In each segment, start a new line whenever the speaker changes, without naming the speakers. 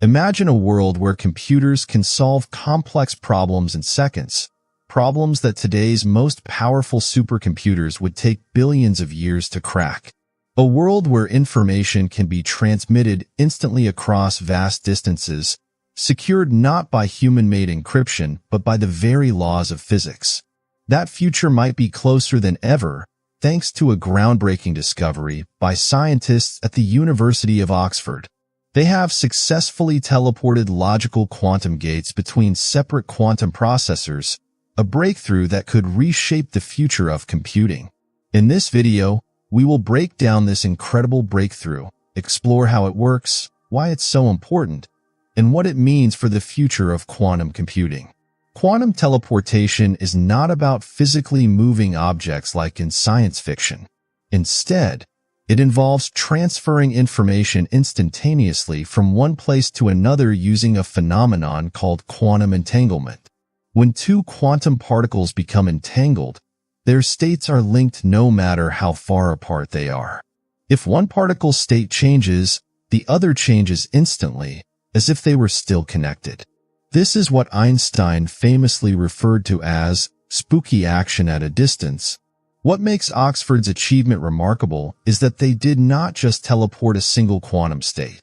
Imagine a world where computers can solve complex problems in seconds, problems that today's most powerful supercomputers would take billions of years to crack. A world where information can be transmitted instantly across vast distances, secured not by human-made encryption, but by the very laws of physics. That future might be closer than ever, thanks to a groundbreaking discovery by scientists at the University of Oxford. They have successfully teleported logical quantum gates between separate quantum processors, a breakthrough that could reshape the future of computing. In this video, we will break down this incredible breakthrough, explore how it works, why it's so important, and what it means for the future of quantum computing. Quantum teleportation is not about physically moving objects like in science fiction. Instead, it involves transferring information instantaneously from one place to another using a phenomenon called quantum entanglement. When two quantum particles become entangled, their states are linked no matter how far apart they are. If one particle's state changes, the other changes instantly, as if they were still connected. This is what Einstein famously referred to as spooky action at a distance. What makes Oxford's achievement remarkable is that they did not just teleport a single quantum state.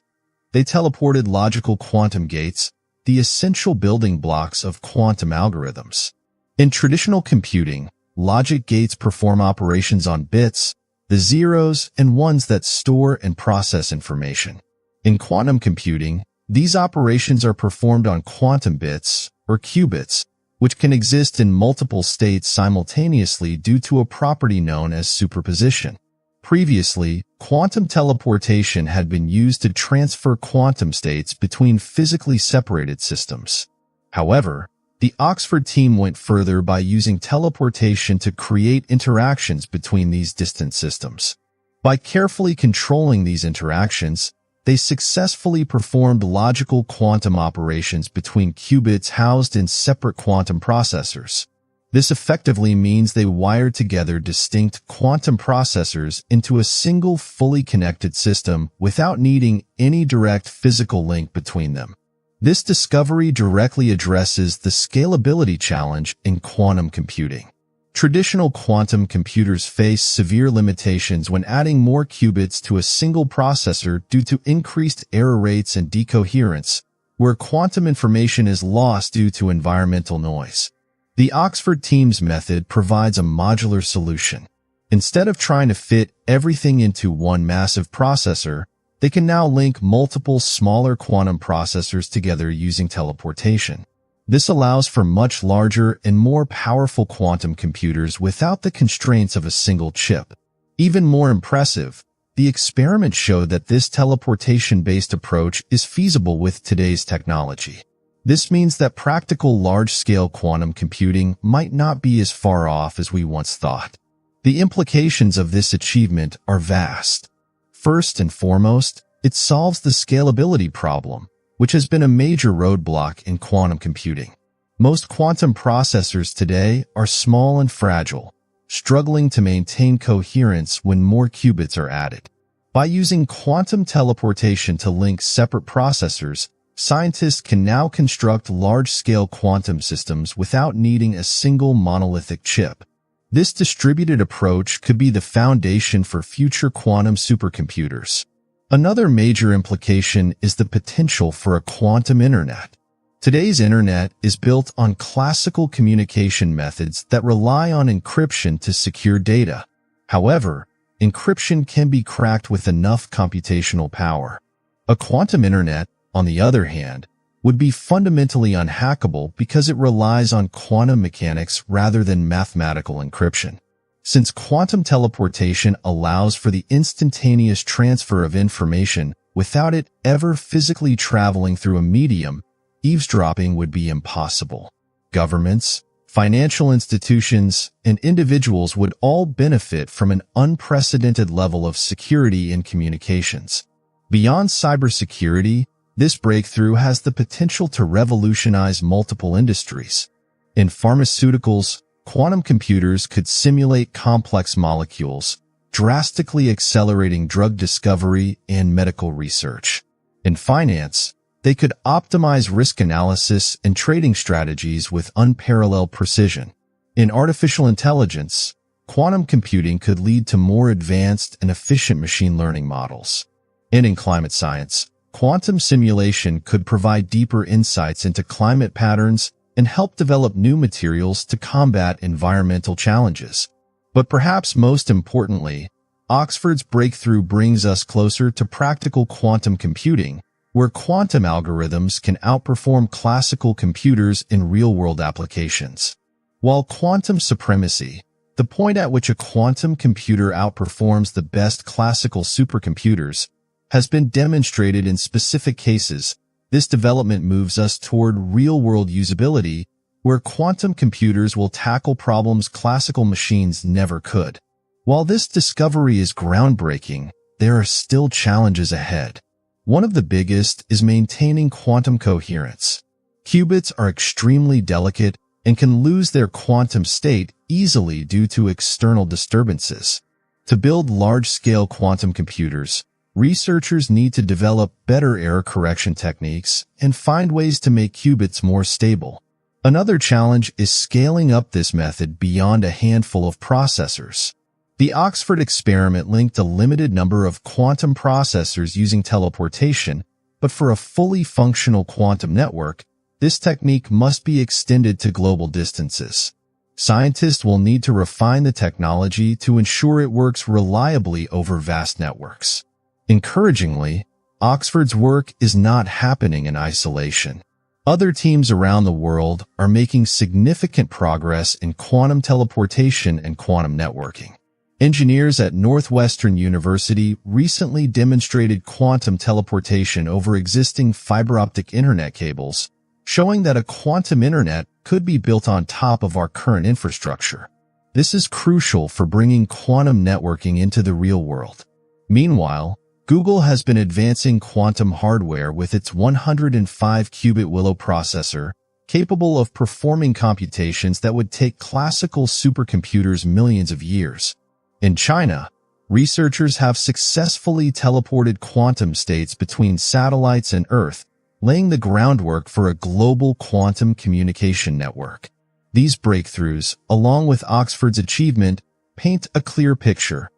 They teleported logical quantum gates, the essential building blocks of quantum algorithms. In traditional computing, logic gates perform operations on bits, the zeros and ones that store and process information. In quantum computing, these operations are performed on quantum bits, or qubits, which can exist in multiple states simultaneously due to a property known as superposition. Previously, quantum teleportation had been used to transfer quantum states between physically separated systems. However, the Oxford team went further by using teleportation to create interactions between these distant systems. By carefully controlling these interactions, they successfully performed logical quantum operations between qubits housed in separate quantum processors. This effectively means they wired together distinct quantum processors into a single fully connected system without needing any direct physical link between them. This discovery directly addresses the scalability challenge in quantum computing. Traditional quantum computers face severe limitations when adding more qubits to a single processor due to increased error rates and decoherence, where quantum information is lost due to environmental noise. The Oxford team's method provides a modular solution. Instead of trying to fit everything into one massive processor, they can now link multiple smaller quantum processors together using teleportation. This allows for much larger and more powerful quantum computers without the constraints of a single chip. Even more impressive, the experiment showed that this teleportation-based approach is feasible with today's technology. This means that practical large-scale quantum computing might not be as far off as we once thought. The implications of this achievement are vast. First and foremost, it solves the scalability problem, which has been a major roadblock in quantum computing. Most quantum processors today are small and fragile, struggling to maintain coherence when more qubits are added. By using quantum teleportation to link separate processors, scientists can now construct large-scale quantum systems without needing a single monolithic chip. This distributed approach could be the foundation for future quantum supercomputers. Another major implication is the potential for a quantum internet. Today's internet is built on classical communication methods that rely on encryption to secure data. However, encryption can be cracked with enough computational power. A quantum internet, on the other hand, would be fundamentally unhackable because it relies on quantum mechanics rather than mathematical encryption. Since quantum teleportation allows for the instantaneous transfer of information without it ever physically traveling through a medium, eavesdropping would be impossible. Governments, financial institutions, and individuals would all benefit from an unprecedented level of security in communications. Beyond cybersecurity, this breakthrough has the potential to revolutionize multiple industries. In pharmaceuticals, quantum computers could simulate complex molecules, drastically accelerating drug discovery and medical research. In finance, They could optimize risk analysis and trading strategies with unparalleled precision. In artificial intelligence, quantum computing could lead to more advanced and efficient machine learning models. And in climate science, quantum simulation could provide deeper insights into climate patterns and help develop new materials to combat environmental challenges. But perhaps most importantly, Oxford's breakthrough brings us closer to practical quantum computing, where quantum algorithms can outperform classical computers in real-world applications. While quantum supremacy, the point at which a quantum computer outperforms the best classical supercomputers, has been demonstrated in specific cases, this development moves us toward real-world usability, where quantum computers will tackle problems classical machines never could. While this discovery is groundbreaking, there are still challenges ahead. One of the biggest is maintaining quantum coherence. Qubits are extremely delicate and can lose their quantum state easily due to external disturbances. To build large-scale quantum computers, researchers need to develop better error correction techniques and find ways to make qubits more stable. Another challenge is scaling up this method beyond a handful of processors. The Oxford experiment linked a limited number of quantum processors using teleportation, but for a fully functional quantum network, this technique must be extended to global distances. Scientists will need to refine the technology to ensure it works reliably over vast networks. Encouragingly, Oxford's work is not happening in isolation. Other teams around the world are making significant progress in quantum teleportation and quantum networking. Engineers at Northwestern University recently demonstrated quantum teleportation over existing fiber-optic internet cables, showing that a quantum internet could be built on top of our current infrastructure. This is crucial for bringing quantum networking into the real world. Meanwhile, Google has been advancing quantum hardware with its 105-qubit Willow processor, capable of performing computations that would take classical supercomputers millions of years. In China, researchers have successfully teleported quantum states between satellites and Earth, laying the groundwork for a global quantum communication network. These breakthroughs, along with Oxford's achievement, paint a clear picture.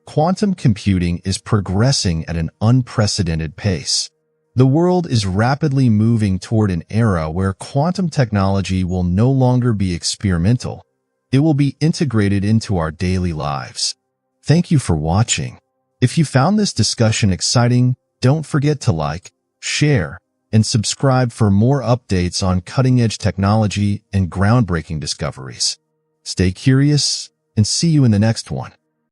Quantum computing is progressing at an unprecedented pace. The world is rapidly moving toward an era where quantum technology will no longer be experimental. It will be integrated into our daily lives. Thank you for watching. If you found this discussion exciting, don't forget to like, share, and subscribe for more updates on cutting-edge technology and groundbreaking discoveries. Stay curious, and see you in the next one.